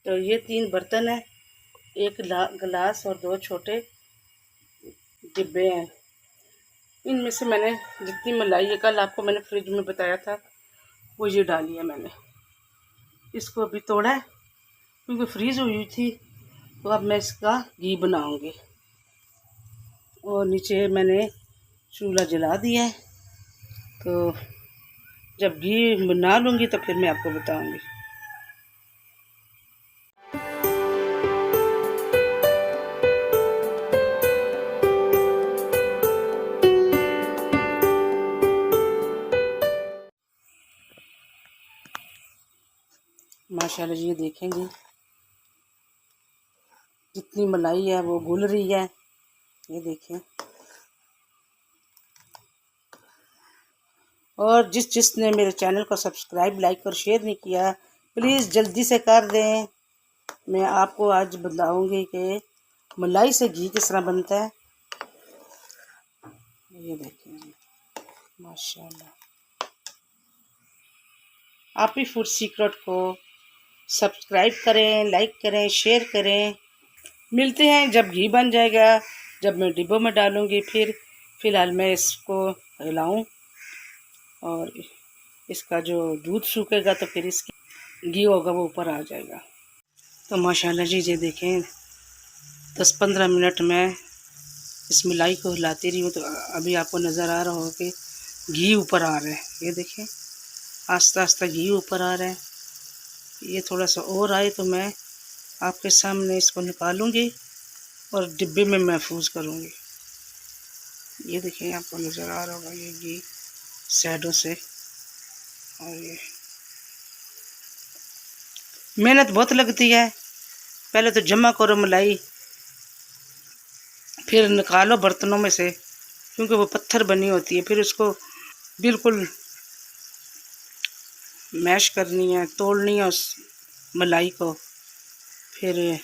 तो ये 3 बर्तन है, एक गिलास और 2 छोटे डिब्बे हैं। इनमें से मैंने जितनी मलाई है, कल आपको मैंने फ्रिज में बताया था, वो ये डाली है मैंने। इसको अभी तोड़ा है क्योंकि फ्रीज हुई थी, तो अब मैं इसका घी बनाऊंगी। और नीचे मैंने चूल्हा जला दिया है, तो जब घी बना लूँगी तो फिर मैं आपको बताऊंगी। माशाल्लाह जी, ये देखेंगे जितनी मलाई है वो घुल रही है, ये देखें। और जिसने मेरे चैनल को सब्सक्राइब, लाइक और शेयर नहीं किया, प्लीज़ जल्दी से कर दें। मैं आपको आज बताऊंगी कि मलाई से घी किस तरह बनता है। ये देखेंगे माशाल्लाह। आप भी फूड सीक्रेट को सब्सक्राइब करें, लाइक करें, शेयर करें। मिलते हैं जब घी बन जाएगा, जब मैं डिब्बों में डालूंगी। फिर फ़िलहाल मैं इसको हिलाऊं और इसका जो दूध सूखेगा तो फिर इसकी घी होगा वो ऊपर आ जाएगा। तो माशाल्लाह जी, ये देखें 10-15 मिनट में इस मलाई को हिलाती रही हूँ, तो अभी आपको नज़र आ रहा होगा कि घी ऊपर आ रहा है। ये देखें आस्ता आस्ता घी ऊपर आ रहा है। ये थोड़ा सा और आए तो मैं आपके सामने इसको निकालूंगी और डिब्बे में महफूज करूंगी। ये देखिए आपको नज़र आ रहा होगा ये घी साइडों से। और ये मेहनत बहुत लगती है, पहले तो जमा करो मलाई, फिर निकालो बर्तनों में से क्योंकि वो पत्थर बनी होती है। फिर उसको बिल्कुल मैश करनी है, तोड़नी है उस मलाई को, फिर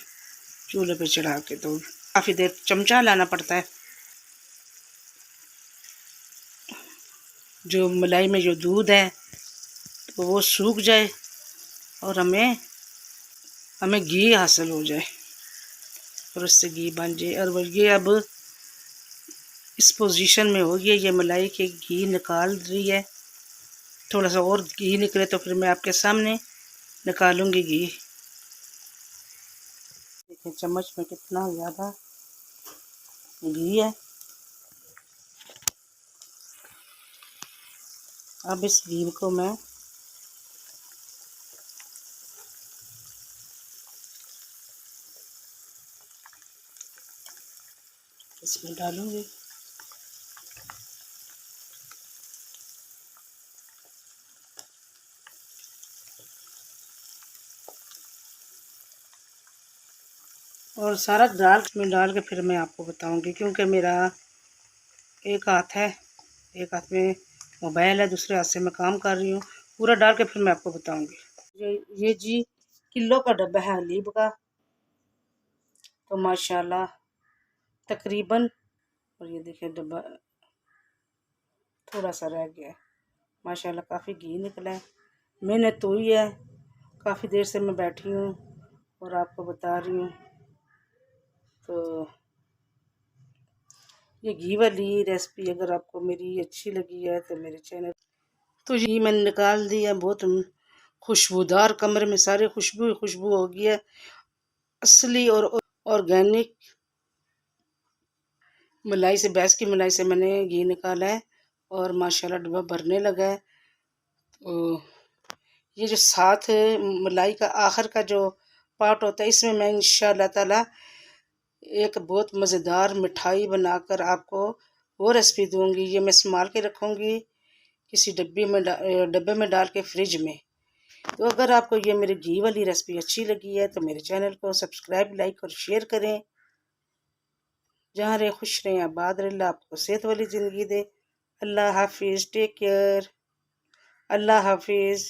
चूल्हे पे चढ़ा के तो काफ़ी देर चमचा लाना पड़ता है। जो मलाई में जो दूध है तो वो सूख जाए और हमें घी हासिल हो जाए और उससे घी बन जाए। और ये अब इस पोजीशन में हो गया ये मलाई के घी निकाल रही है। थोड़ा सा और घी निकले तो फिर मैं आपके सामने निकालूंगी घी। देखिए चम्मच में कितना ज़्यादा घी है। अब इस घी को मैं इसमें डालूंगी। और सारा डाल के फिर मैं आपको बताऊंगी, क्योंकि मेरा एक हाथ है, एक हाथ में मोबाइल है, दूसरे हाथ से मैं काम कर रही हूँ। पूरा डाल के फिर मैं आपको बताऊंगी। ये जी किलो का डब्बा है हलीब का, तो माशाल्लाह तकरीबन। और ये देखिए डब्बा थोड़ा सा रह गया है। माशाल्लाह काफ़ी घी निकला है। मैंने तो ही है, काफ़ी देर से मैं बैठी हूँ और आपको बता रही हूँ। तो ये घी वाली रेसिपी अगर आपको मेरी अच्छी लगी है तो मेरे चैनल, तो ये मैंने निकाल दिया। बहुत खुशबूदार, कमरे में सारे खुशबू हो गई है। असली और ऑर्गेनिक मलाई से, भैंस की मलाई से मैंने घी निकाला है और माशाल्लाह डब्बा भरने लगा है। तो ये जो साथ मलाई का आखिर का जो पार्ट होता है, इसमें मैं इंशाल्लाह ताला एक बहुत मज़ेदार मिठाई बनाकर आपको वो रेसिपी दूंगी। ये मैं संभाल के रखूँगी किसी डब्बे में डाल के फ्रिज में। तो अगर आपको ये मेरी घी वाली रेसिपी अच्छी लगी है तो मेरे चैनल को सब्सक्राइब, लाइक और शेयर करें। जहाँ रहे खुश रहें, आबाद रहे, आपको सेहत वाली ज़िंदगी दे। अल्लाह हाफिज़, टेक केयर, अल्लाह हाफिज़।